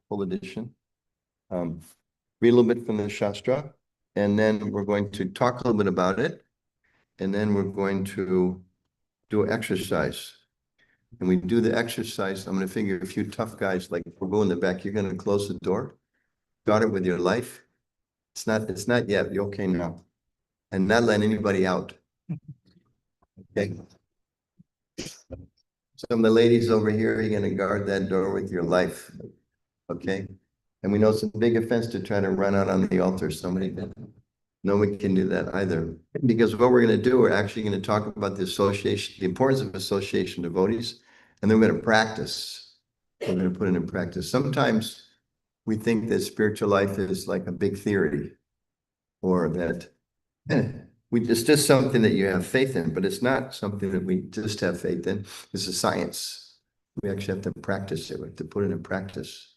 full edition. Read a little bit from the Shastra, and then we're going to talk a little bit about it, and then we're going to do an exercise. And we do the exercise, I'm going to figure a few tough guys, like Prabhu in the back, you're going to close the door, start it with your life. It's not yet, you're okay now. And not let anybody out. Okay. Some of the ladies over here, you're going to guard that door with your life. Okay. And we know it's a big offense to try to run out on the altar. Somebody did. No one can do that either. Because what we're going to do, we're actually going to talk about the association, the importance of association devotees, and then we're going to practice. We're going to put it in practice. Sometimes we think that spiritual life is like a big theory, or that it's just something that you have faith in, but it's not something that we just have faith in. It's a science. We actually have to practice it. We have to put it in practice.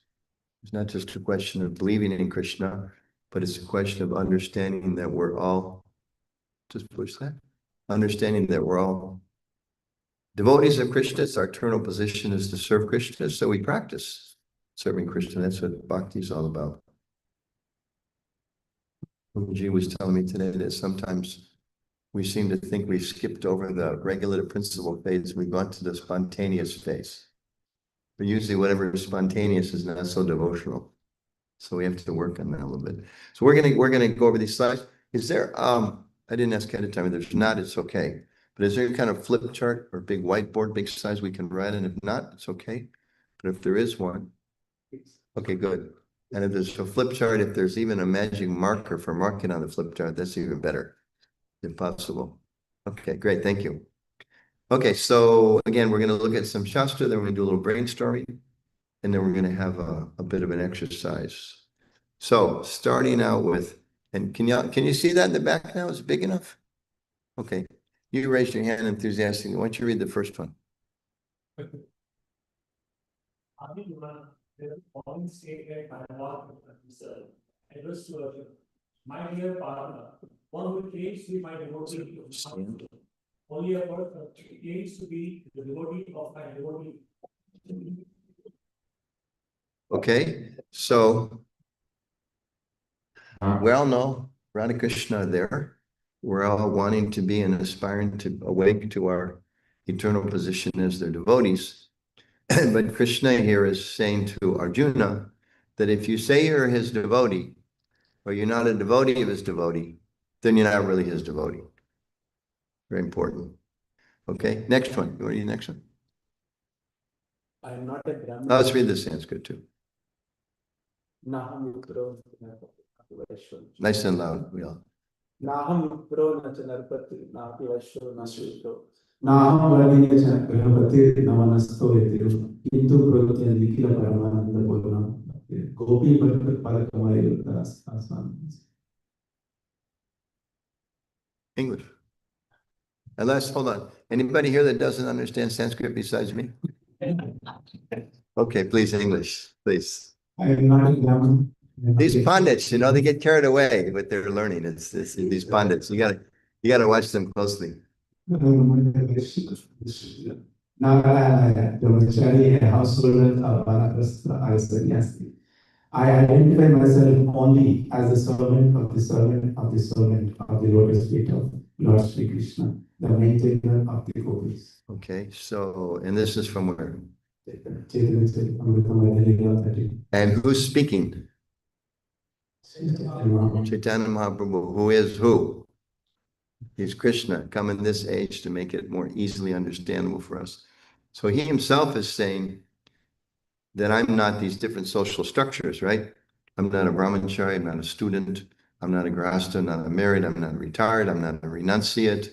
It's not just a question of believing in Krishna, but it's a question of understanding that we're all, just push that, understanding that we're all devotees of Krishna. Our eternal position is to serve Krishna, so we practice serving Krishna. That's what bhakti is all about. Prabhuji was telling me today that sometimes we seem to think we've skipped over the regulative principle phase. We've gone to the spontaneous phase. But usually whatever is spontaneous is not so devotional. So we have to work on that a little bit. So we're gonna go over these slides. Is there I didn't ask ahead of time, if there's not, it's okay. But is there a kind of flip chart or big whiteboard, big size we can write? And if not, it's okay. But if there is one, okay, good. And if there's a flip chart, if there's even a magic marker for marking on the flip chart, that's even better, if possible. Okay, great, thank you. Okay, so again, we're going to look at some Shastra, then we're going to do a little brainstorming, and then we're going to have a bit of an exercise. So starting out with, and can you see that in the back now? Is it big enough? Okay, you raised your hand enthusiastically. Why don't you read the first one? My dear partner, one who claims to be my devotee, only a person who claims to be the devotee of my devotee. Okay, so we all know Radha Krishna there. We're all wanting to be and aspiring to awake to our eternal position as their devotees. But Krishna here is saying to Arjuna that if you say you're his devotee, or you're not a devotee of his devotee, then you're not really his devotee. Very important. Okay, next one. You want to read the next one? I am not a Brahmin. Oh, let's read the Sanskrit too. Nice and loud, we all. Naham pro na chanarpati napi vaishyo na shukro. Naham varavine grahapati namanasto yatiru kintu protya nikila paramananda bolanam gopi bhatta padakamaya asan. English. Unless, hold on. Anybody here that doesn't understand Sanskrit besides me? Okay, please, English, please. I am not a Brahmin. These pundits, they get carried away with their learning. It's these pundits. You gotta watch them closely. Narayana, brahmachari, a householder of Vanaprastha, I sannyasi. I identify myself only as a servant of the servant of the servant of the lotus feet of Lord Sri Krishna, the maintainer of the gopis. Okay, so, and this is from where? And And who's speaking? Chaitanya Mahaprabhu. Who is who? He's Krishna, come in this age to make it more easily understandable for us. So he himself is saying that I'm not these different social structures, right? I'm not a brahmachari, I'm not a student, I'm not a grasta, I'm not a married, I'm not retired, I'm not a renunciate,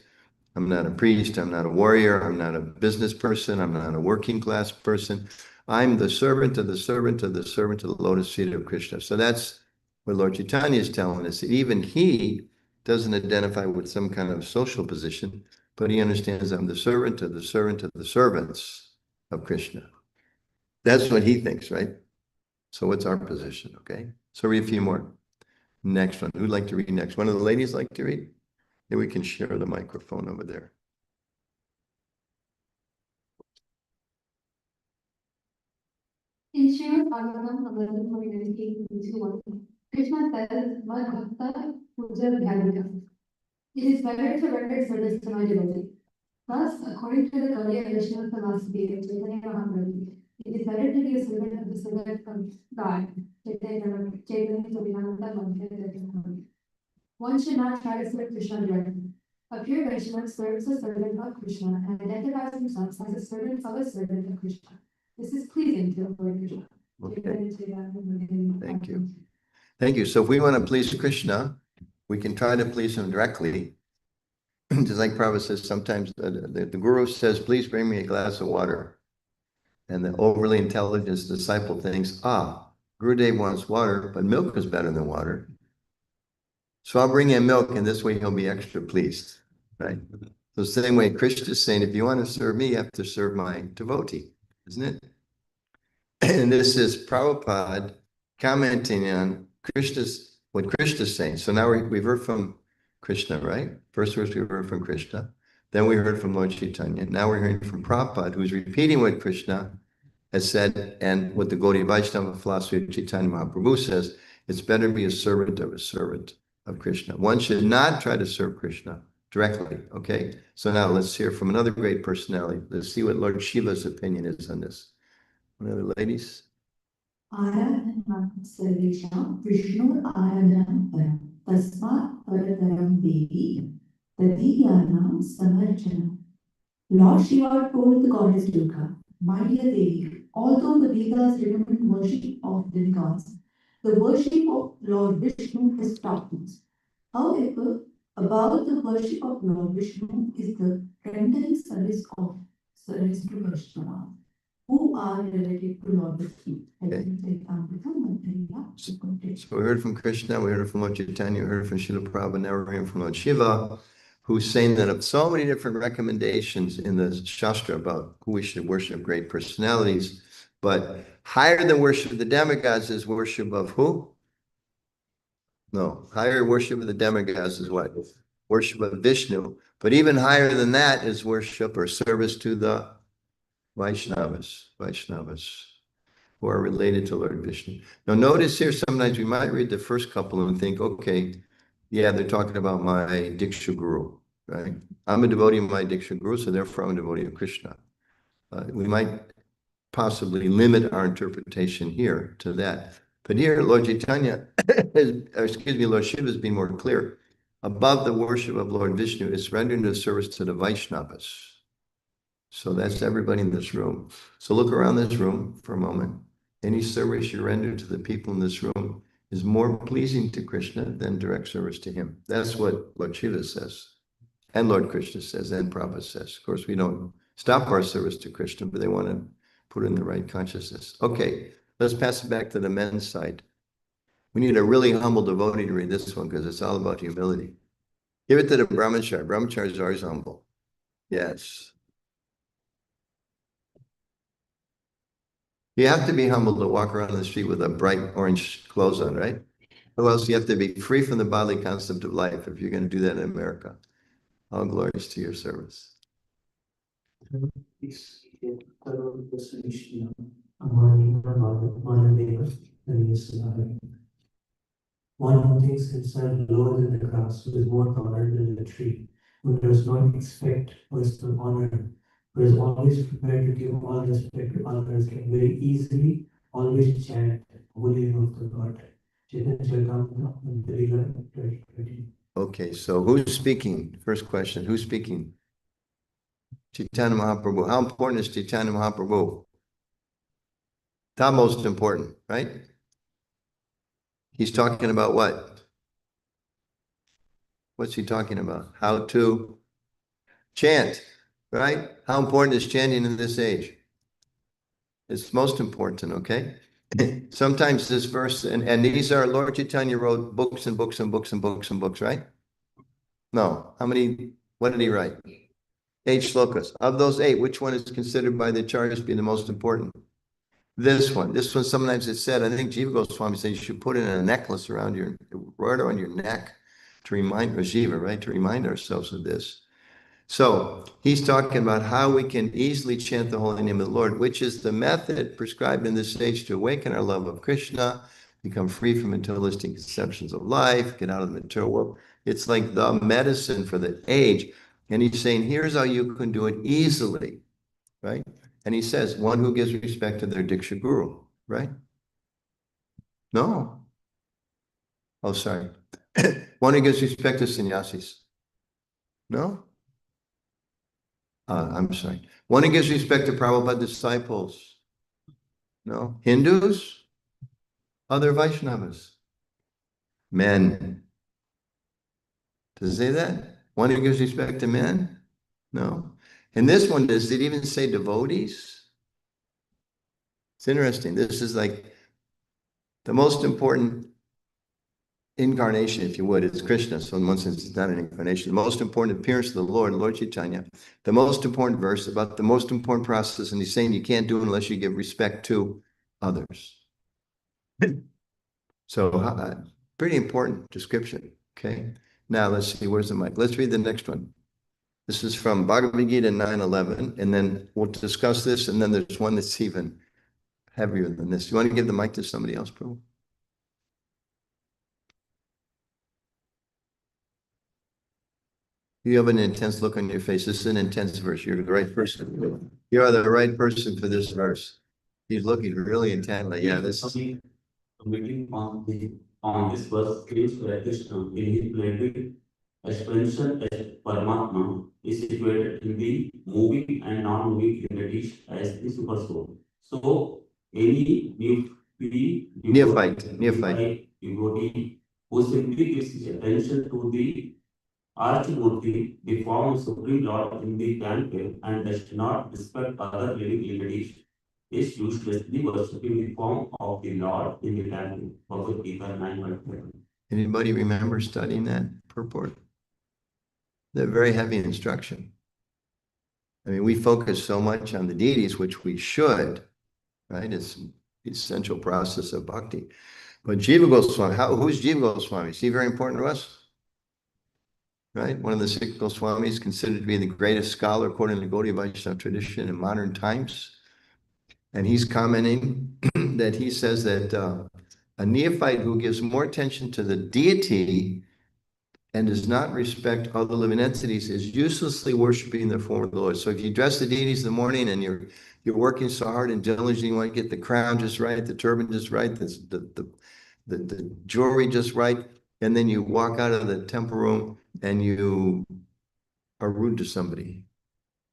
I'm not a priest, I'm not a warrior, I'm not a business person, I'm not a working class person. I'm the servant of the servant of the servant of the lotus feet of Krishna. So that's what Lord Chaitanya is telling us. Even he doesn't identify with some kind of social position, but he understands I'm the servant of the servant of the servants of Krishna. That's what he thinks, right? So what's our position, okay? So read a few more. Next one. Who'd like to read next? One of the ladies like to read? Then we can share the microphone over there. In Srimad Bhagavatam, 11.19-21, Krishna says, "Mad Bhakta Puja Dhyalika." It is better to render service to my devotee. Thus, according to the Gaudiya Vaishnava philosophy of Chaitanya Mahaprabhu, it is better to be a servant of the servant from God, Chaitanya Chaitanya Madhya. One should not try to serve Krishna directly. A pure Vaishnava serves a servant of Krishna and identifies himself as a servant of Krishna. This is pleasing to Lord Krishna. Okay, thank you. Thank you. So if we want to please Krishna, we can try to please him directly. Just like Prabhu says, sometimes the guru says, please bring me a glass of water. And the overly intelligent disciple thinks, Gurudev wants water, but milk is better than water. So I'll bring him milk, and this way he'll be extra pleased, right? So the same way Krishna is saying, if you want to serve me, you have to serve my devotee, isn't it? And this is Prabhupada commenting on what Krishna's saying. So now we've heard from Krishna, right? First verse we heard from Krishna. Then we heard from Lord Chaitanya. Now we're hearing from Prabhupada, who's repeating what Krishna has said and what the Gaudiya Vaishnava philosophy of Chaitanya Mahaprabhu says. It's better to be a servant of Krishna. One should not try to serve Krishna directly, okay? So now let's hear from another great personality. Let's see what Lord Shiva's opinion is on this. One of the ladies. Aradhanam Sarvesham Vishnu Aradhanam Param Tasmat Parataram Devi Tadiyanam Samarjanam. Lord Shiva told the goddess Durga, "My dear Devi, although the Vedas recommend worship of demigods, the worship of Lord Vishnu is topmost. However, above the worship of Lord Vishnu is the rendering service to Vaishnava, who are related to Lord Vishnu." So we heard from Krishna, we heard from Lord Chaitanya, we heard from Srila Prabhupada, now we're hearing from Lord Shiva, who's saying that of so many different recommendations in the Shastra about who we should worship, great personalities, but higher than worship of the demigods is worship of who? No, higher worship of the demigods is what? Worship of Vishnu. But even higher than that is worship or service to the Vaishnavas, who are related to Lord Vishnu. Now notice here, sometimes we might read the first couple and think, okay, yeah, they're talking about my Diksha Guru, right? I'm a devotee of my Diksha Guru, so therefore I'm a devotee of Krishna. We might possibly limit our interpretation here to that. But here, Lord Chaitanya, Lord Shiva is being more clear. Above the worship of Lord Vishnu is rendering the service to the Vaishnavas. So that's everybody in this room. So look around this room for a moment. Any service you render to the people in this room is more pleasing to Krishna than direct service to him. That's what Lord Shiva says. And Lord Krishna says, and Prabhupada says. Of course, we don't stop our service to Krishna, but they want to put in the right consciousness. Okay, let's pass it back to the men's side. We need a really humble devotee to read this one because it's all about humility. Give it to the brahmachari. Brahmachari is always humble. Yes. You have to be humble to walk around the street with a bright orange clothes on, right? Or else you have to be free from the bodily concept of life if you're going to do that in America. All glories to your service. One who thinks himself lower than the grass, who is more taller than the tree, who does not expect personal honor, who is always prepared to give all respect to others, can very easily always chant holy name of the God. Okay, so who's speaking? First question, who's speaking? Chaitanya Mahaprabhu. How important is Chaitanya Mahaprabhu? Top most important, right? He's talking about what? What's he talking about? How to chant, right? How important is chanting in this age? It's most important, okay? Sometimes this verse, and these are, Lord Chaitanya wrote books and books and books and books and books, right? No. How many, what did he write? 8 shlokas. Of those 8, which one is considered by the acharyas to be the most important? This one. This one, sometimes it's said, I think Jiva Goswami said you should put it in a necklace around right on your neck to remind, or Jiva, right? To remind ourselves of this. So he's talking about how we can easily chant the holy name of the Lord, which is the method prescribed in this stage to awaken our love of Krishna, become free from materialistic conceptions of life, get out of the material world. It's like the medicine for the age. And he's saying, here's how you can do it easily, right? And he says, one who gives respect to their Diksha Guru, right? No. Oh, sorry. One who gives respect to sannyasis. No? I'm sorry. One who gives respect to Prabhupada disciples. No. Hindus? Other Vaishnavas. Men. Does it say that? One who gives respect to men? No. And this one, does it even say devotees? It's interesting. This is like the most important incarnation, if you would. It's Krishna. So in one sense, it's not an incarnation. The most important appearance of the Lord Chaitanya. The most important verse about the most important process. And he's saying you can't do it unless you give respect to others. So pretty important description. Okay. Now let's see, where's the mic? Let's read the next one. This is from Bhagavad Gita 9:11, and then we'll discuss this, and then there's one that's even heavier than this. You want to give the mic to somebody else, Prabhu? You have an intense look on your face. This is an intense verse. You're the right person. You are the right person for this verse. He's looking really intently. Yeah, this is... Commenting on this verse, Krishna in his plenary expansion as Paramatma is situated in the moving and non-moving entities as the super soul. So any neophyte devotee who simply gives his attention to the Archmurti, the form of Supreme Lord in the temple, and does not respect other living entities, is uselessly worshipping the form of the Lord in the temple. Bhagavad Gita 9:1. Anybody remember studying that purport? They're very heavy instruction. I mean, we focus so much on the deities, which we should, right? It's the essential process of bhakti. But Jiva Goswami, who's Jiva Goswami? Is he very important to us? Right? One of the 6 Goswamis, considered to be the greatest scholar according to Gaudiya Vaishnava tradition in modern times. And he's commenting that he says that a neophyte who gives more attention to the deity and does not respect other living entities is uselessly worshiping the form of the Lord. So if you dress the deities in the morning and you're working so hard and diligently, you want to get the crown just right, the turban just right, the jewelry just right, and then you walk out of the temple room and you are rude to somebody.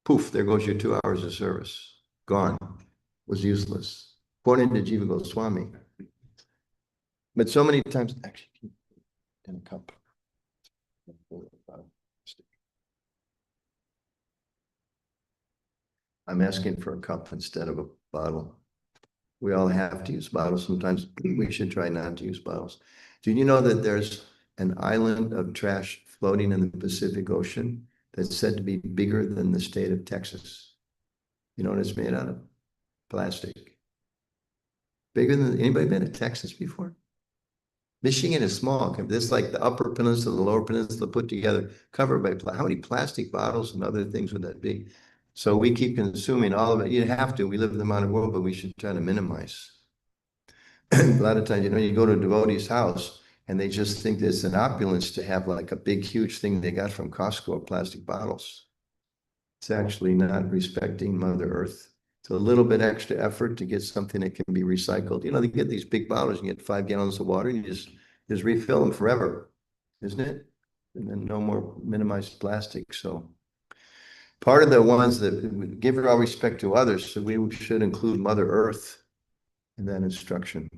Poof, there goes your 2 hours of service. Gone. Was useless. According to Jiva Goswami. But so many times, actually, in a cup. I'm asking for a cup instead of a bottle. We all have to use bottles. Sometimes we should try not to use bottles. Did you know that there's an island of trash floating in the Pacific Ocean that's said to be bigger than the state of Texas? You know what it's made out of? Plastic. Bigger than... Anybody been to Texas before? Michigan is small. This is like the upper peninsula, the lower peninsula put together, covered by how many plastic bottles and other things would that be? So we keep consuming all of it. You have to. We live in the modern world, but we should try to minimize. A lot of times, you go to a devotee's house and they just think it's an opulence to have like a big, huge thing they got from Costco of plastic bottles. It's actually not respecting Mother Earth. It's a little bit extra effort to get something that can be recycled. They get these big bottles, you get 5 gallons of water and you just refill them forever, isn't it? And then no more minimized plastic. So part of the ones that give all respect to others, so we should include Mother Earth in that instruction.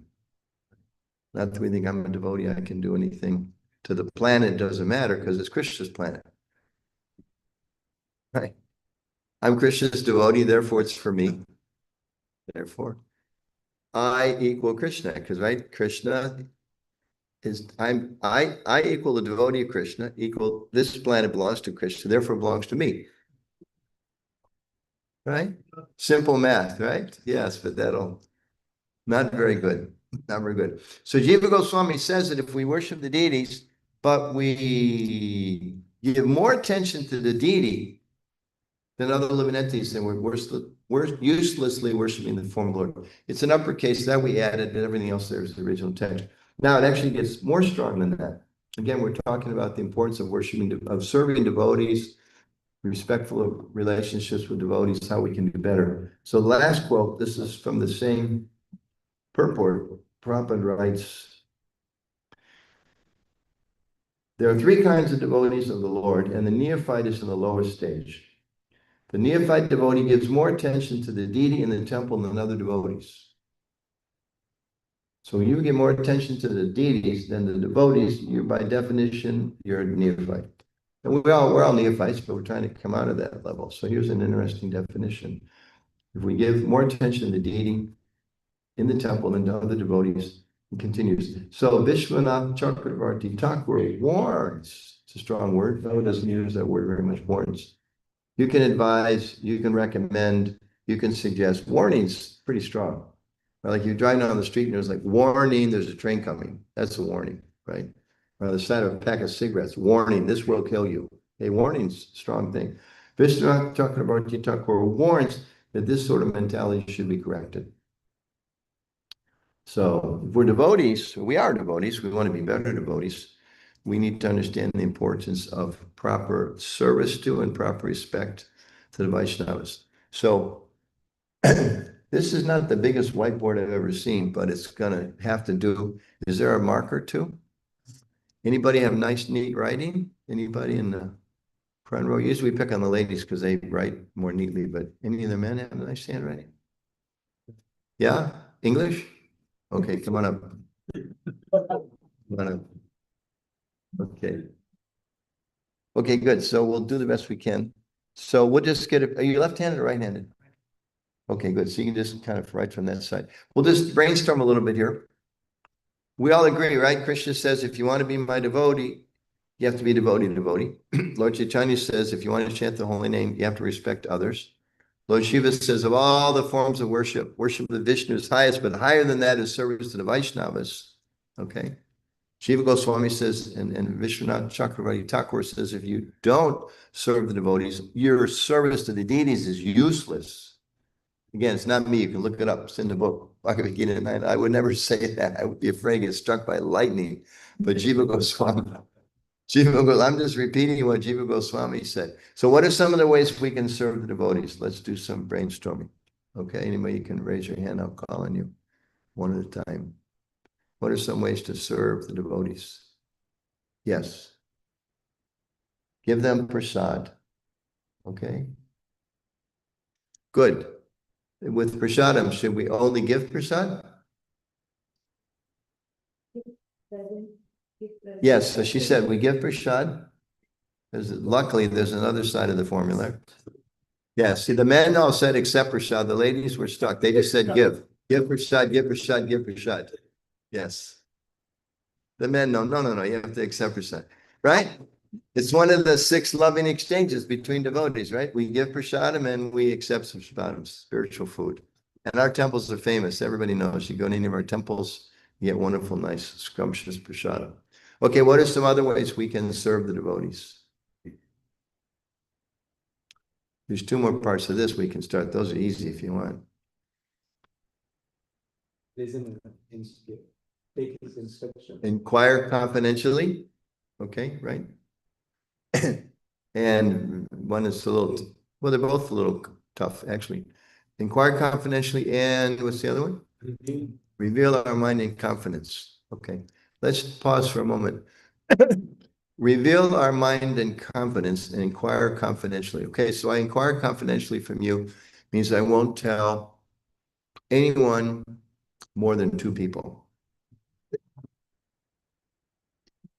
Not that we think I'm a devotee, I can do anything to the planet, doesn't matter because it's Krishna's planet. Right. I'm Krishna's devotee, therefore it's for me. Therefore, I equal Krishna, because right, Krishna is I equal the devotee of Krishna, equal this planet belongs to Krishna, therefore it belongs to me. Right? Simple math, right? Yes, but that'll not very good. Not very good. So Jiva Goswami says that if we worship the deities, but we give more attention to the deity than other living entities, then we're uselessly worshiping the form of the Lord. It's an uppercase that we added, and everything else there is the original text. Now it actually gets more strong than that. Again, we're talking about the importance of worshiping, of serving devotees, respectful of relationships with devotees, how we can do better. So the last quote, this is from the same purport. Prabhupada writes, there are three kinds of devotees of the Lord, and the neophyte is in the lowest stage. The neophyte devotee gives more attention to the deity in the temple than other devotees. So when you give more attention to the deities than the devotees, you're by definition, you're a neophyte. And we're all neophytes, but we're trying to come out of that level. So here's an interesting definition. If we give more attention to the deity in the temple than to other devotees, it continues. So Vishwanath Chakravarti Thakur warns, it's a strong word, Prabhupada doesn't use that word very much, warns. You can advise, you can recommend, you can suggest. Warning's pretty strong. Like you're driving down the street and there's like, warning, there's a train coming. That's a warning, right? Or on the side of a pack of cigarettes, warning, this will kill you. A warning's a strong thing. Vishnu Chakravarti Thakur warns that this sort of mentality should be corrected. So if we're devotees, we are devotees, we want to be better devotees. We need to understand the importance of proper service to and proper respect to the Vaishnavas. So this is not the biggest whiteboard I've ever seen, but it's going to have to do. Is there a marker too? Anybody have nice, neat writing? Anybody in the front row? Usually we pick on the ladies because they write more neatly, but any of the men have nice handwriting? Yeah? English? Okay, come on up. Come on up. Okay. Okay, good. So we'll do the best we can. So we'll just get it. Are you left-handed or right-handed? Okay, good. So you can just kind of write from that side. We'll just brainstorm a little bit here. We all agree, right? Krishna says, if you want to be my devotee, you have to be devotee. Lord Chaitanya says, if you want to chant the holy name, you have to respect others. Lord Shiva says, of all the forms of worship, worship of Vishnu is highest, but higher than that is service to the Vaishnavas. Okay. Shiva Goswami says, and Vishwanath Chakravarti Thakur says, if you don't serve the devotees, your service to the deities is useless. Again, it's not me. You can look it up. It's in the book. I would never say that. I would be afraid to get struck by lightning. But Jiva Goswami, I'm just repeating what Jiva Goswami said. So what are some of the ways we can serve the devotees? Let's do some brainstorming. Okay, anybody can raise your hand. I'll call on you one at a time. What are some ways to serve the devotees? Yes. Give them prasad. Okay. Good. With prasadam, should we only give prasad? Yes, so she said we give prasad. Luckily, there's another side of the formula. Yes, see, the men all said accept prasad. The ladies were stuck. They just said give. Give prasad, give prasad, give prasad. Yes. The men, no, you have to accept prasad. Right? It's one of the 6 loving exchanges between devotees, right? We give prasadam and we accept some prasadam, spiritual food. And our temples are famous. Everybody knows. You go to any of our temples, you get wonderful, nice, scrumptious prasadam. Okay, what are some other ways we can serve the devotees? There's 2 more parts of this we can start. Those are easy if you want. Take his instruction. Inquire confidentially. Okay, right? And one is a little, well, they're both a little tough, actually. Inquire confidentially, and what's the other one? Reveal our mind in confidence. Okay, let's pause for a moment. Reveal our mind in confidence and inquire confidentially. Okay, so I inquire confidentially from you means I won't tell anyone more than 2 people.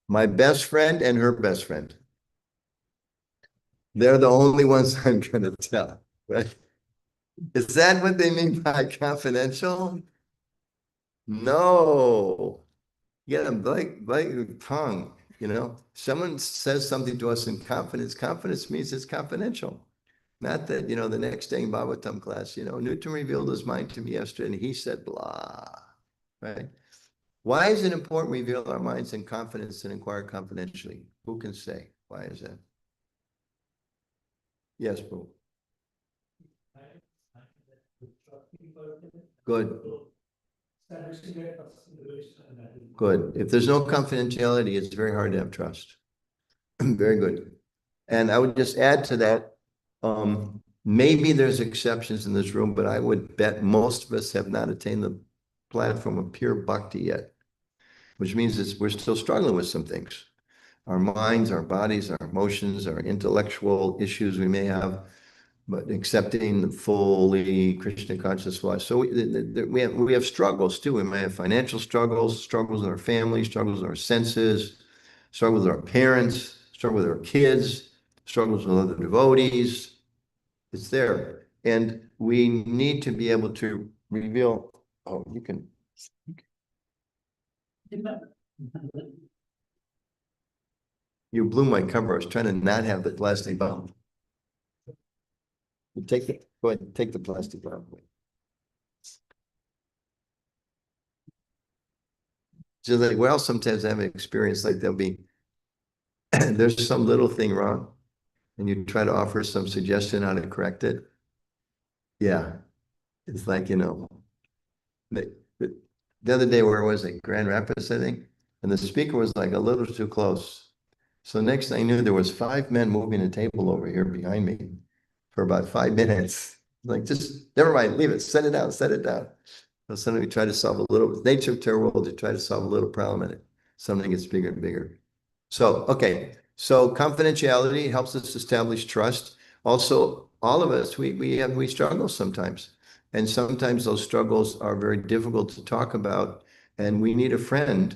My best friend and her best friend. They're the only ones I'm going to tell, right? Is that what they mean by confidential? No. You gotta bite your tongue, you know? Someone says something to us in confidence. Confidence means it's confidential. Not that, you know, the next day in Bhagavatam class, you know, Newton revealed his mind to me yesterday and he said blah, right? Why is it important to reveal our minds in confidence and inquire confidentially? Who can say? Why is that? Yes, Prabhu. Good. Establishing that trust in the relation and that is- Good. If there's no confidentiality, it's very hard to have trust. Very good. And I would just add to that, maybe there's exceptions in this room, but I would bet most of us have not attained the platform of pure bhakti yet, which means we're still struggling with some things. Our minds, our bodies, our emotions, our intellectual issues we may have, but accepting the fully Krishna conscious life. So we have struggles too. We may have financial struggles, struggles in our family, struggles in our senses, struggles with our parents, struggles with our kids, struggles with other devotees. It's there. And we need to be able to reveal, oh, you can. You blew my cover. I was trying to not have the plastic bomb. You take it, go ahead and take the plastic bomb away. So that, well, sometimes I have an experience like there'll be, there's some little thing wrong and you try to offer some suggestion how to correct it. Yeah, it's like, the other day, where was it? Grand Rapids, I think. And the speaker was like a little too close. So next thing I knew, there was 5 men moving a table over here behind me for about 5 minutes. Like, just never mind, leave it, set it down, set it down. So suddenly we try to solve a little, nature of terrible to try to solve a little problem in it. Something gets bigger and bigger. So, okay. So confidentiality helps us establish trust. Also, all of us, we struggle sometimes. And sometimes those struggles are very difficult to talk about. And we need a friend.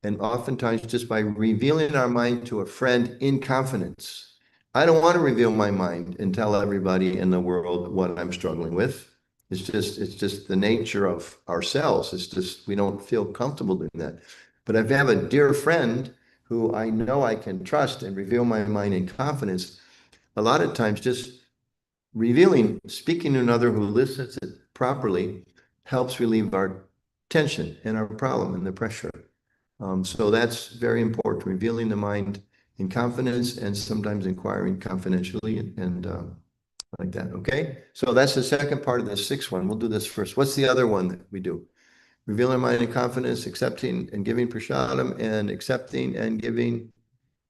And oftentimes just by revealing our mind to a friend in confidence. I don't want to reveal my mind and tell everybody in the world what I'm struggling with. It's just the nature of ourselves. It's just, we don't feel comfortable doing that. But if I have a dear friend who I know I can trust and reveal my mind in confidence, a lot of times just revealing, speaking to another who listens it properly helps relieve our tension and our problem and the pressure. So that's very important, revealing the mind in confidence and sometimes inquiring confidentially and like that. Okay. So that's the second part of the 6th one. We'll do this first. What's the other one that we do? Revealing our mind in confidence, accepting and giving prasadam, and accepting and giving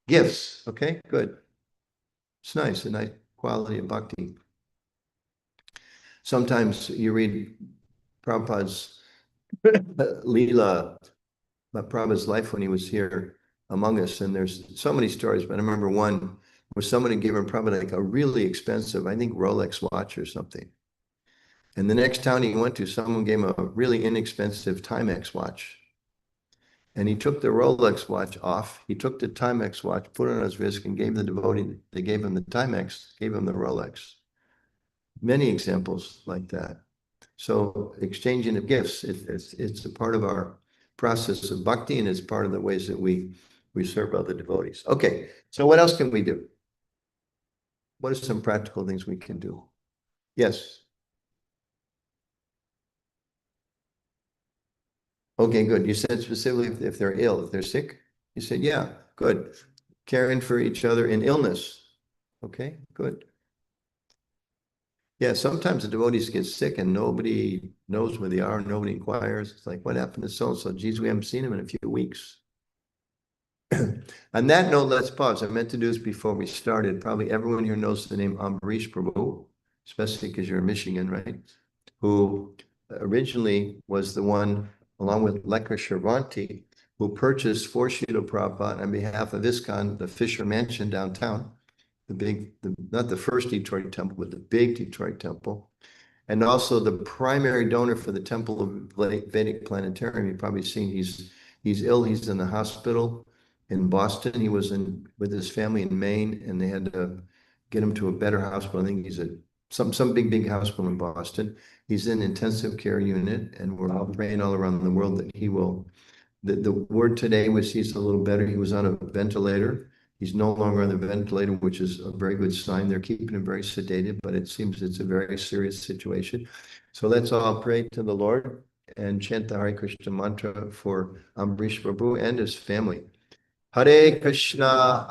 gifts. Okay, good. It's nice, a nice quality of bhakti. Sometimes you read Prabhupada's Leela, about Prabhupada's life when he was here among us, and there's so many stories, but I remember one where somebody gave him Prabhupada like a really expensive, I think Rolex watch or something. And the next town he went to, someone gave him a really inexpensive Timex watch. And he took the Rolex watch off. He took the Timex watch, put it on his wrist, and gave the devotee, they gave him the Timex, gave him the Rolex. Many examples like that. So exchanging of gifts, it's a part of our process of bhakti, and it's part of the ways that we serve other devotees. Okay, so what else can we do? What are some practical things we can do? Yes. Okay, good. You said specifically if they're ill, if they're sick. You said, yeah, good. Caring for each other in illness. Okay, good. Yeah, sometimes the devotees get sick and nobody knows where they are. Nobody inquires. It's like, what happened to so-and-so? Geez, we haven't seen him in a few weeks. On that note, let's pause. I meant to do this before we started. Probably everyone here knows the name Ambarish Prabhu, especially because you're in Michigan, right? Who originally was the one, along with Lekha Sharvanti, who purchased for Srila Prabhupada on behalf of ISKCON, the Fisher Mansion downtown, not the first Detroit temple, but the big Detroit temple. And also the primary donor for the Temple of Vedic Planetarium. You've probably seen he's ill. He's in the hospital in Boston. He was with his family in Maine, and they had to get him to a better hospital. I think he's at some big hospital in Boston. He's in intensive care unit, and we're all praying all around the world that he will. The word today was he's a little better. He was on a ventilator. He's no longer on the ventilator, which is a very good sign. They're keeping him very sedated, but it seems it's a very serious situation. So let's all pray to the Lord and chant the Hare Krishna mantra for Ambarish Prabhu and his family. Hare Krishna,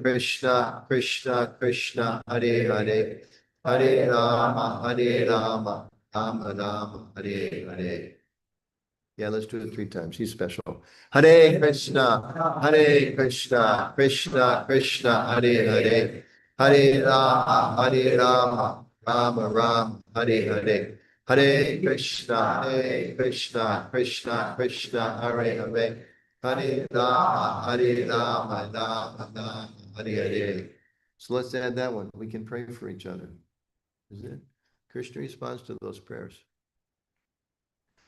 Krishna Krishna, Hare Hare, Hare Rama, Ram, Hare Hare. Yeah, let's do it 3 times. He's special. Hare Krishna, Krishna Krishna, Hare Hare. Hare Rama, Rama Rama, Hare Hare. Hare Krishna, Krishna Krishna, Hare Hare. Hare Rama, Rama Rama, Hare Hare. So let's add that one. We can pray for each other. Is it? Krishna responds to those prayers.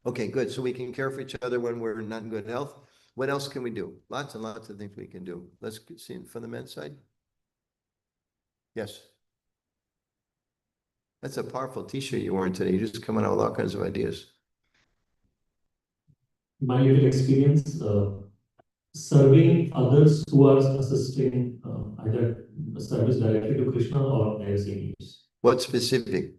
Okay, good. So we can care for each other when we're not in good health. What else can we do? Lots and lots of things we can do. Let's see from the men's side. Yes. That's a powerful t-shirt you're wearing today. You're just coming out with all kinds of ideas. My little experience, serving others who are assisting either service directly to Krishna or as needs. What specific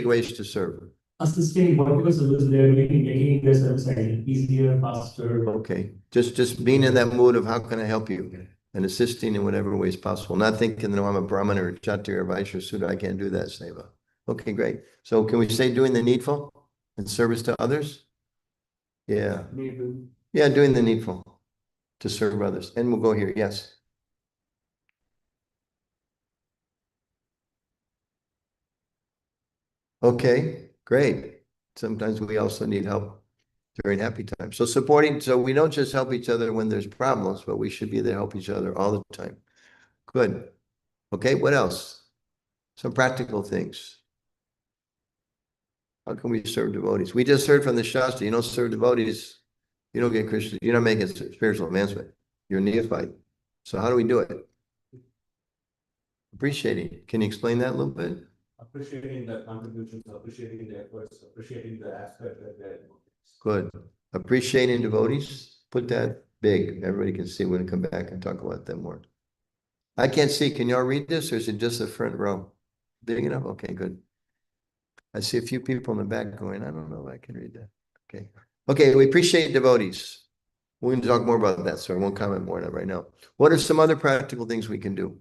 ways to serve? Assisting whatever service they are doing, making their service easier, faster. Okay, just being in that mood of how can I help you and assisting in whatever ways possible. Not thinking, no, I'm a Brahmin or a Kshatriya or Vaishya or Sudra, I can't do that, Seva. Okay, great. So can we say doing the needful in service to others? Yeah. Yeah, doing the needful to serve others. And we'll go here. Yes. Okay, great. Sometimes we also need help during happy times. So supporting, so we don't just help each other when there's problems, but we should be there to help each other all the time. Good. Okay, what else? Some practical things. How can we serve devotees? We just heard from the Shastra, you don't serve devotees, you don't get Krishna, you're not making spiritual advancement. You're a neophyte. So how do we do it? Appreciating. Can you explain that a little bit? Appreciating the contributions, appreciating the efforts, appreciating the aspect that they're. Good. Appreciating devotees. Put that big. Everybody can see. We're going to come back and talk about that more. I can't see. Can y'all read this or is it just the front row? Big enough? Okay, good. I see a few people in the back going, I don't know if I can read that. Okay. Okay, we appreciate devotees. We're going to talk more about that, so I won't comment more on that right now. What are some other practical things we can do?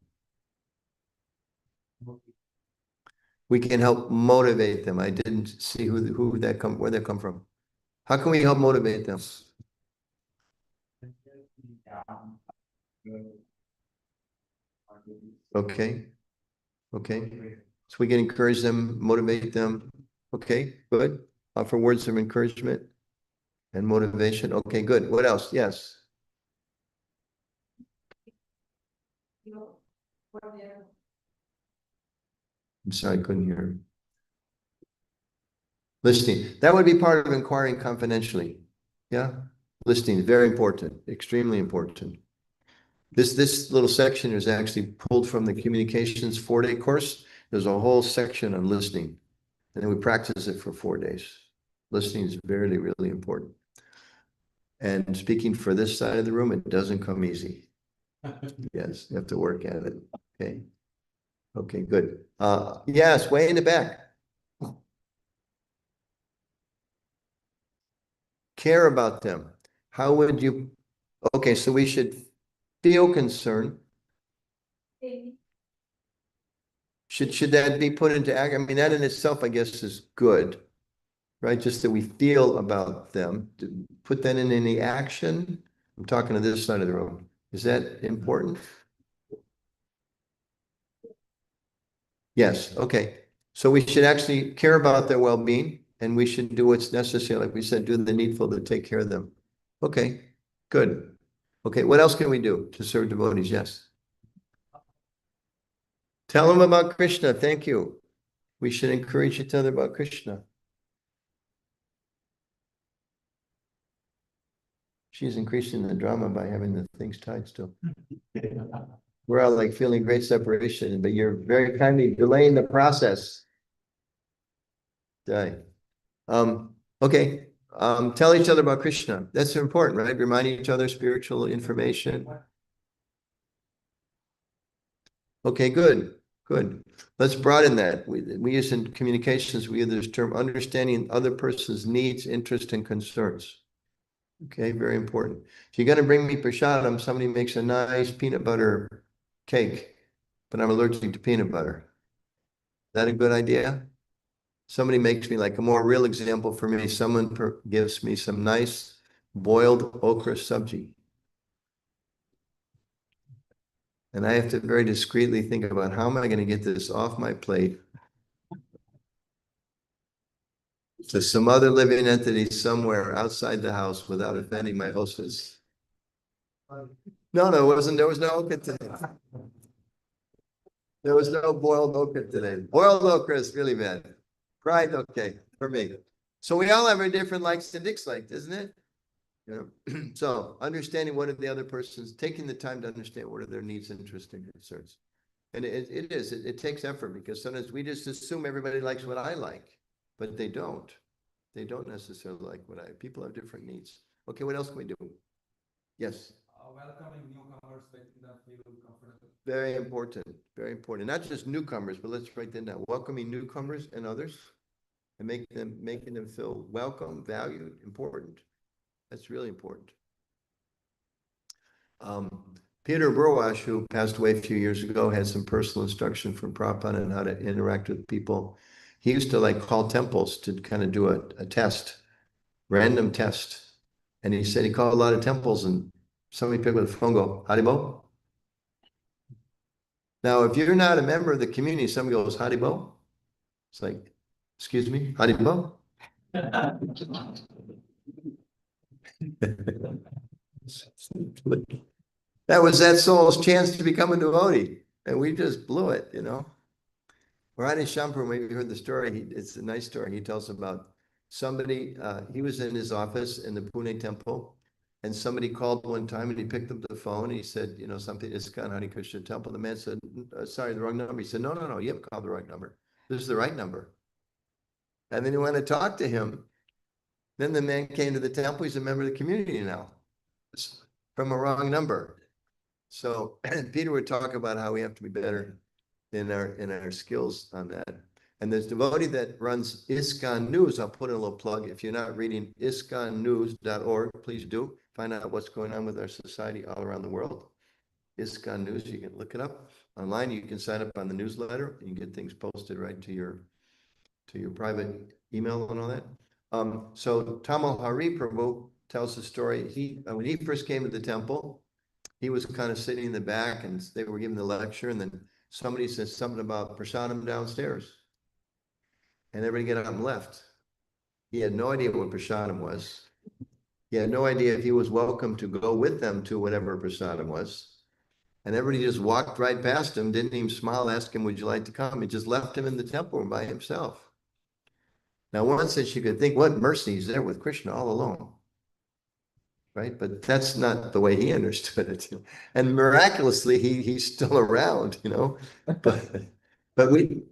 We can help motivate them. I didn't see where that come from. How can we help motivate them? Okay. Okay. So we can encourage them, motivate them. Okay, good. Offer words of encouragement and motivation. Okay, good. What else? Yes. I'm sorry, I couldn't hear. Listening. That would be part of inquiring confidentially. Yeah. Listening is very important, extremely important. This little section is actually pulled from the communications 4-day course. There's a whole section on listening, and then we practice it for 4 days. Listening is really, really important. And speaking for this side of the room, it doesn't come easy. Yes, you have to work at it. Okay. Okay, good. Yes, way in the back. Care about them. How would you? Okay, so we should feel concern. Should that be put into act? I mean, that in itself, I guess, is good, right? Just that we feel about them. To put that in any action. I'm talking to this side of the room. Is that important? Yes. Okay. So we should actually care about their well-being, and we should do what's necessary. Like we said, do the needful to take care of them. Okay. Good. Okay. What else can we do to serve devotees? Yes. Tell them about Krishna. Thank you. We should encourage each other about Krishna. She's increasing the drama by having the things tied still. We're all like feeling great separation, but you're very kindly delaying the process. Okay. Tell each other about Krishna. That's important, right? Reminding each other spiritual information. Okay, good. Good. Let's broaden that. We use in communications, we use this term understanding other person's needs, interests, and concerns. Okay, very important. If you're going to bring me prasadam, somebody makes a nice peanut butter cake, but I'm allergic to peanut butter. Is that a good idea? Somebody makes me like a more real example for me. Someone gives me some nice boiled okra sabji. And I have to very discreetly think about how am I going to get this off my plate to some other living entity somewhere outside the house without offending my hostess. No, there was no okra today. There was no boiled okra today. Boiled okra is really bad. Fried, okay, for me. So we all have our different likes and dislikes, isn't it? You know, so understanding what are the other person's, taking the time to understand what are their needs, interests, and concerns. And it takes effort because sometimes we just assume everybody likes what I like, but they don't. They don't necessarily like people have different needs. Okay, what else can we do? Yes. Welcoming newcomers, making them feel comfortable. Very important, very important. Not just newcomers, but let's write that down. Welcoming newcomers and others and making them feel welcome, valued, important. That's really important. Peter Burwash, who passed away a few years ago, had some personal instruction from Prabhupada on how to interact with people. He used to like call temples to kind of do a test, random test. And he said he called a lot of temples and somebody picked up the phone and go, Haribo? Now, if you're not a member of the community, somebody goes, Haribo? It's like, excuse me, Haribo? That was that soul's chance to become a devotee, and we just blew it, you know. Radha Shampur, maybe you heard the story. It's a nice story. He tells about somebody, he was in his office in the Pune temple, and somebody called one time and he picked up the phone. And he said, you know, something, ISKCON Hare Krishna temple. The man said, sorry, the wrong number. He said, no, you haven't called the right number. This is the right number. And then he went to talk to him. Then the man came to the temple. He's a member of the community now from a wrong number. So Peter would talk about how we have to be better in our skills on that. And there's a devotee that runs ISKCON News. I'll put in a little plug. If you're not reading ISKCONnews.org, please do. Find out what's going on with our society all around the world. ISKCON News, you can look it up online. You can sign up on the newsletter and you get things posted right to your private email and all that. So Tamal Hari Prabhu tells the story. When he first came to the temple, he was kind of sitting in the back and they were giving the lecture, and then somebody said something about prasadam downstairs. And everybody got up and left. He had no idea what prasadam was. He had no idea if he was welcome to go with them to whatever prasadam was. And everybody just walked right past him, didn't even smile, ask him, would you like to come? He just left him in the temple by himself. Now, one says you could think, what mercy, he's there with Krishna all alone. Right? But that's not the way he understood it. And miraculously, he's still around, you know. But we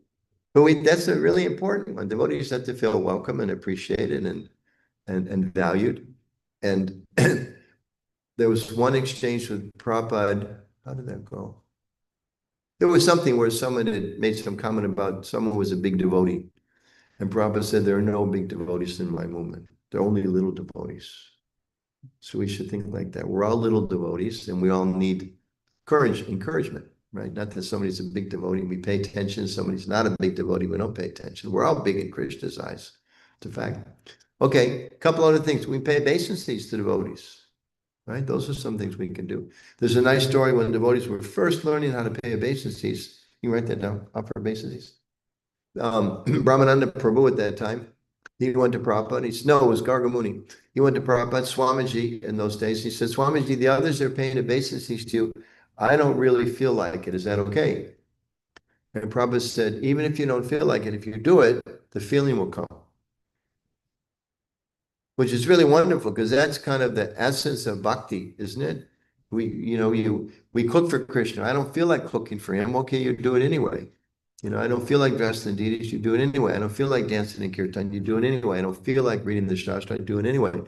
that's a really important one. Devotees have to feel welcome and appreciated and valued. And there was one exchange with Prabhupada. How did that go? There was something where someone had made some comment about someone was a big devotee. And Prabhupada said, there are no big devotees in my movement. There are only little devotees. So we should think like that. We're all little devotees and we all need encouragement, right? Not that somebody's a big devotee and we pay attention. Somebody's not a big devotee, we don't pay attention. We're all big in Krishna's eyes. It's a fact. Okay, a couple other things. We pay obeisances to devotees, right? Those are some things we can do. There's a nice story when devotees were first learning how to pay obeisances. You can write that down, offer obeisances. Brahmananda Prabhu at that time, he went to Prabhupada. He said, no, it was Gargamuni. He went to Prabhupada, Swamiji in those days. He said, Swamiji, the others are paying obeisances to you. I don't really feel like it. Is that okay? And Prabhupada said, even if you don't feel like it, if you do it, the feeling will come. Which is really wonderful because that's kind of the essence of bhakti, isn't it? We cook for Krishna. I don't feel like cooking for him. Okay, you do it anyway. You know, I don't feel like dressing in deities, you do it anyway. I don't feel like dancing in kirtan, you do it anyway. I don't feel like reading the Shastra, I do it anyway.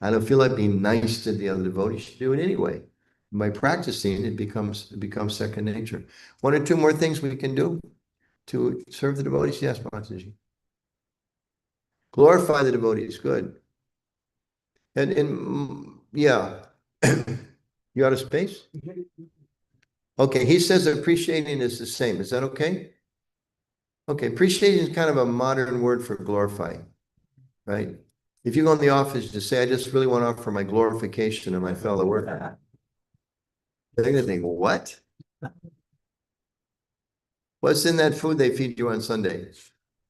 I don't feel like being nice to the other devotees, you do it anyway. By practicing, it becomes second nature. One or two more things we can do to serve the devotees. Yes, Mataji. Glorify the devotees, good. And yeah, you out of space? Okay, he says appreciating is the same. Is that okay? Okay, appreciation is kind of a modern word for glorifying, right? If you go in the office to say, I just really want to offer my glorification of my fellow worker. They're gonna think, what? What's in that food they feed you on Sunday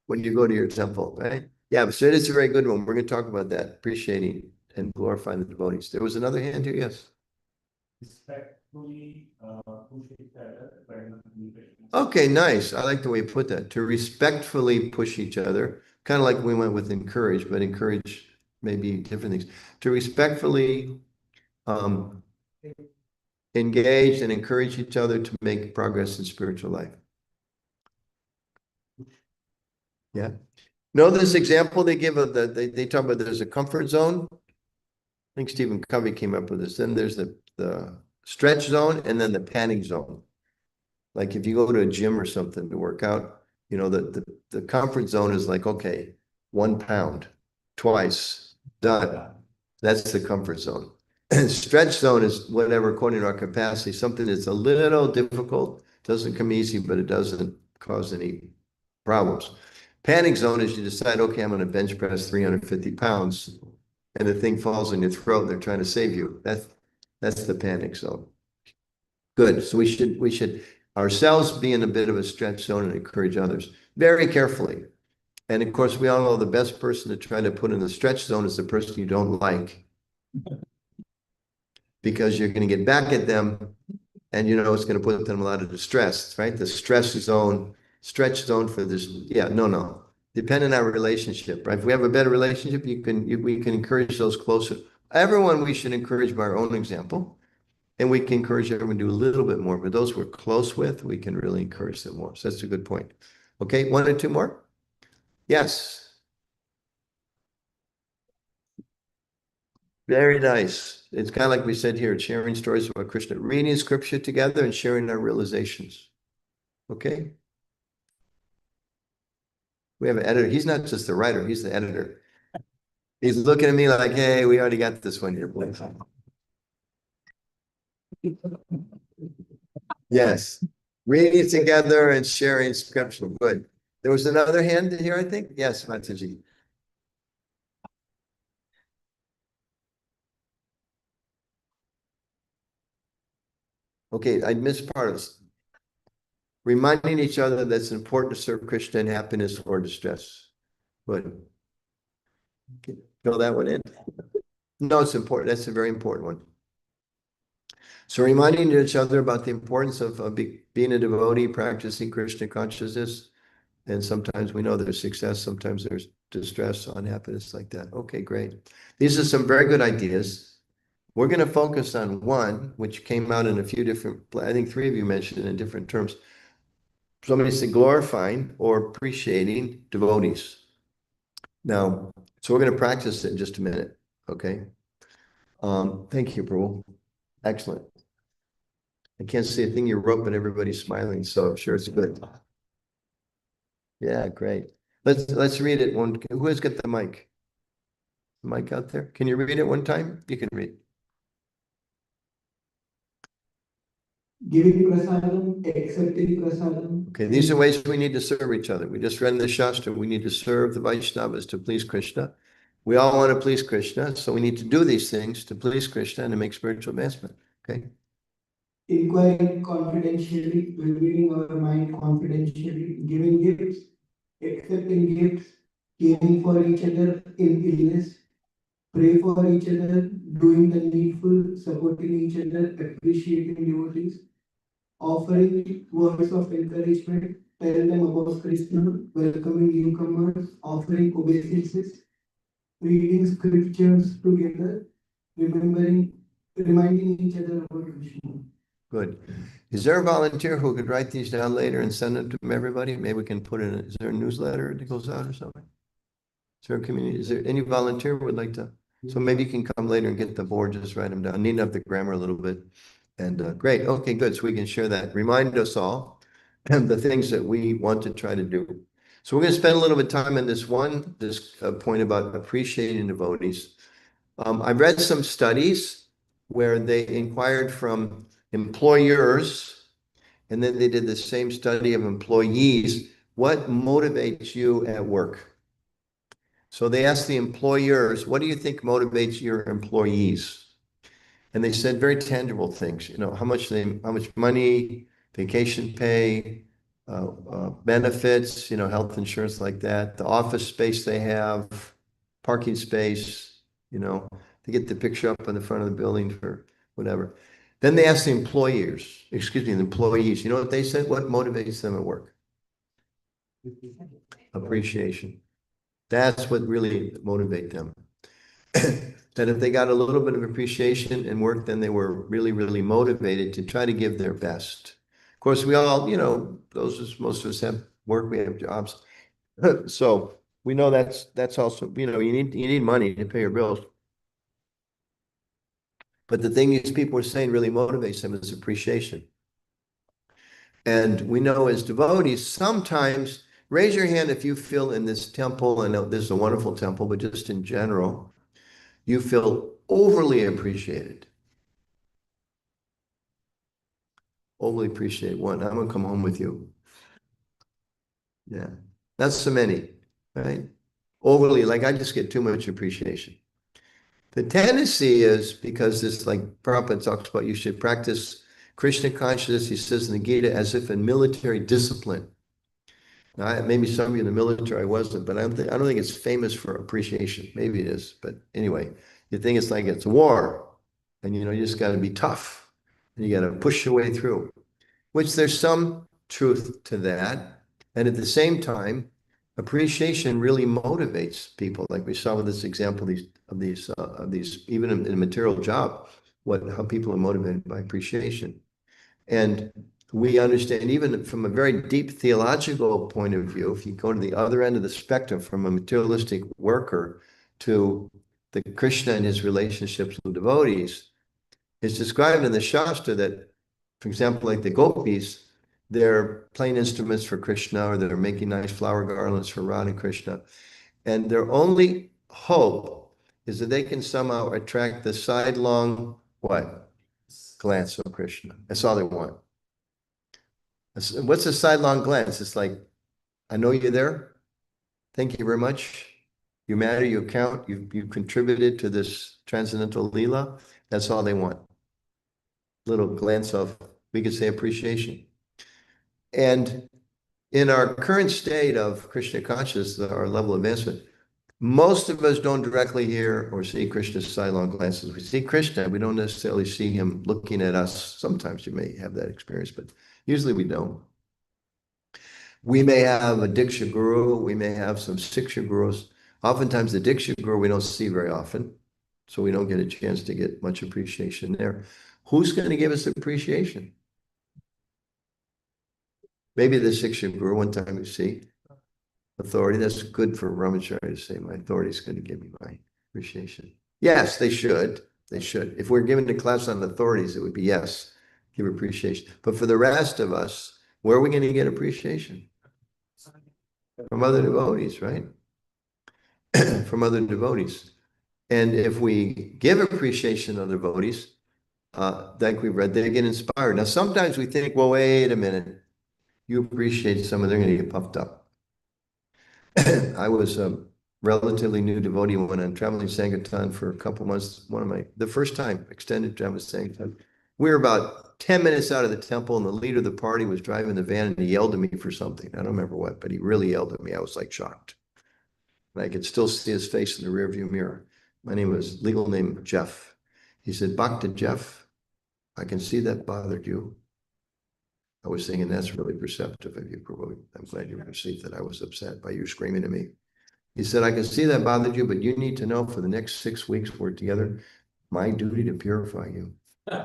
when you go to your temple, right? Yeah, so it is a very good one. We're gonna talk about that, appreciating and glorifying the devotees. There was another hand here, yes. Respectfully, push each other, but not impatient. Okay, nice. I like the way you put that. To respectfully push each other, kind of like we went with encourage, but encourage maybe different things. To respectfully engage and encourage each other to make progress in spiritual life. Yeah. Know this example they give of they talk about there's a comfort zone. I think Stephen Covey came up with this. Then there's the stretch zone and then the panic zone. Like if you go to a gym or something to work out, you know, the comfort zone is like, okay, 1 pound, twice, done. That's the comfort zone. And stretch zone is whatever, according to our capacity, something that's a little difficult, doesn't come easy, but it doesn't cause any problems. Panic zone is you decide, okay, I'm going to bench press 350 pounds, and the thing falls in your throat and they're trying to save you. That's the panic zone. Good. So we should ourselves be in a bit of a stretch zone and encourage others very carefully. And of course, we all know the best person to try to put in the stretch zone is the person you don't like, because you're going to get back at them and you know it's going to put them a lot of distress, right? The stress zone, stretch zone for this. Yeah, no. Depending on our relationship, right? If we have a better relationship, we can encourage those closer. Everyone we should encourage by our own example. And we can encourage everyone to do a little bit more, but those we're close with, we can really encourage them more. So that's a good point. Okay, 1 or 2 more? Yes. Very nice. It's kind of like we said here, sharing stories about Krishna, reading scripture together and sharing our realizations. Okay? We have an editor. He's not just the writer, he's the editor. He's looking at me like, hey, we already got this one here, please. Yes. Reading together and sharing scripture. Good. There was another hand here, I think. Yes, Mataji. Okay, I missed part of this. Reminding each other that it's important to serve Krishna in happiness or distress. Good. Okay, fill that one in. No, it's important. That's a very important one. So reminding each other about the importance of being a devotee, practicing Krishna consciousness. And sometimes we know there's success, sometimes there's distress, unhappiness like that. Okay, great. These are some very good ideas. We're going to focus on one, which came out in a few different, I think 3 of you mentioned it in different terms. Somebody said glorifying or appreciating devotees. Now, so we're going to practice it in just a minute. Okay. Thank you, Prabhu. Excellent. I can't see a thing you wrote, but everybody's smiling, so I'm sure it's good. Yeah, great. Let's read it. Who has got the mic? Mic out there? Can you read it one time? You can read. Giving prasadam, accepting prasadam. Okay, these are ways we need to serve each other. We just read in the Shastra, we need to serve the Vaishnavas to please Krishna. We all want to please Krishna, so we need to do these things to please Krishna and to make spiritual advancement. Okay. Inquiring confidentially, revealing our mind confidentially, giving gifts, accepting gifts, caring for each other in illness, pray for each other, doing the needful, supporting each other, appreciating devotees, offering words of encouragement, tell them about Krishna, welcoming newcomers, offering obeisances, reading scriptures together, reminding each other about Krishna. Good. Is there a volunteer who could write these down later and send them to everybody? Maybe we can put in, is there a newsletter that goes out or something? Is there a community? Is there any volunteer who would like to? So maybe you can come later and get the board, just write them down, neaten up the grammar a little bit. And great. Okay, good. So we can share that. Remind us all of the things that we want to try to do. So we're going to spend a little bit of time on this point about appreciating devotees. I've read some studies where they inquired from employers, and then they did the same study of employees, what motivates you at work? So they asked the employers, what do you think motivates your employees? And they said very tangible things, how much money, vacation pay, benefits, health insurance like that, the office space they have, parking space, to get the picture up on the front of the building for whatever. Then they asked the employees, you know what they said? What motivates them at work? Appreciation. That's what really motivates them. That if they got a little bit of appreciation and work, then they were really, really motivated to try to give their best. Of course, we all, most of us have work, we have jobs. So we know that's also, you need money to pay your bills. But the thing these people are saying really motivates them is appreciation. And we know as devotees, sometimes, raise your hand if you feel in this temple, I know this is a wonderful temple, but just in general, you feel overly appreciated. Overly appreciated. One, I'm gonna come home with you. Yeah, that's so many, right? Overly, like I just get too much appreciation. The tendency is because it's like Prabhupada talks about, you should practice Krishna consciousness, he says in the Gita, as if in military discipline. Now, maybe some of you in the military, I wasn't, but I don't think it's famous for appreciation. Maybe it is, but anyway, you think it's like it's war, and you just got to be tough, and you got to push your way through. Which there's some truth to that, and at the same time, appreciation really motivates people. Like we saw with this example of these even in a material job, how people are motivated by appreciation. And we understand, even from a very deep theological point of view, if you go to the other end of the spectrum, from a materialistic worker to the Krishna and his relationships with devotees, it's described in the Shastra that, for example, like the gopis, they're playing instruments for Krishna, or they're making nice flower garlands for Radha and Krishna. And their only hope is that they can somehow attract the sidelong, what? Glance of Krishna. That's all they want. What's a sidelong glance? It's like, I know you're there. Thank you very much. You matter, you count, you contributed to this transcendental Leela. That's all they want. Little glance of, we could say, appreciation. And in our current state of Krishna consciousness, our level of advancement, most of us don't directly hear or see Krishna's sidelong glances. We see Krishna, we don't necessarily see him looking at us. Sometimes you may have that experience, but usually we don't. We may have a Diksha Guru, we may have some Siksha Gurus. Oftentimes the Diksha Guru we don't see very often, so we don't get a chance to get much appreciation there. Who's going to give us appreciation? Maybe the Siksha Guru, one time we see. Authority, that's good for Ramacharya to say, my authority is going to give me my appreciation. Yes, they should. They should. If we're given a class on authorities, it would be yes, give appreciation. But for the rest of us, where are we going to get appreciation? From other devotees, right? From other devotees. And if we give appreciation to devotees, like we've read, they get inspired. Now, sometimes we think, well, wait a minute. You appreciate someone, they're going to get puffed up. I was a relatively new devotee when I'm traveling Sankirtan for a couple months. The first time extended travel Sankirtan. We were about 10 minutes out of the temple, and the leader of the party was driving the van, and he yelled at me for something. I don't remember what, but he really yelled at me. I was like shocked. And I could still see his face in the rearview mirror. My legal name, Jeff. He said, Bhakta Jeff, I can see that bothered you. I was thinking, that's really perceptive of you, Prabhu. I'm glad you received that I was upset by you screaming at me. He said, I can see that bothered you, but you need to know for the next 6 weeks we're together, my duty to purify you. I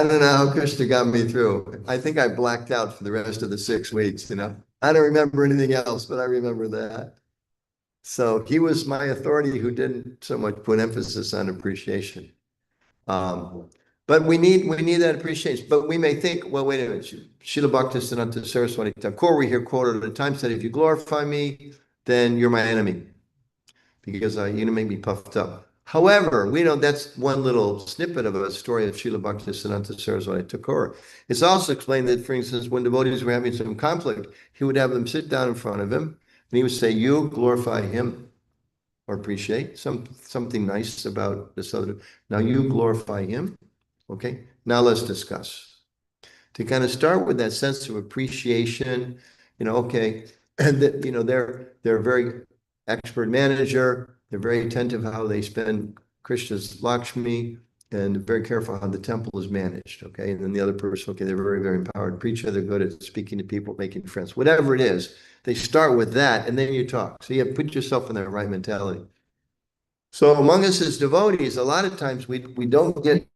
don't know how Krishna got me through. I think I blacked out for the rest of the 6 weeks, I don't remember anything else, but I remember that. So he was my authority who didn't so much put emphasis on appreciation. But we need that appreciation. But we may think, well, wait a minute. Srila Bhaktisiddhanta Saraswati Thakur, we hear quoted at a time, said, if you glorify me, then you're my enemy. Because you make me puffed up. However, we know that's one little snippet of a story of Srila Bhaktisiddhanta Saraswati Thakur. It's also explained that, for instance, when devotees were having some conflict, he would have them sit down in front of him, and he would say, "You glorify him," or appreciate something nice about this other. Now you glorify him. Okay, now let's discuss. To kind of start with that sense of appreciation, okay, and that, they're a very expert manager. They're very attentive how they spend Krishna's Lakshmi, and very careful how the temple is managed. Okay, and then the other person, okay, they're very, very empowered preacher. They're good at speaking to people, making friends, whatever it is. They start with that, and then you talk. So you have to put yourself in that right mentality. So among us as devotees, a lot of times we don't get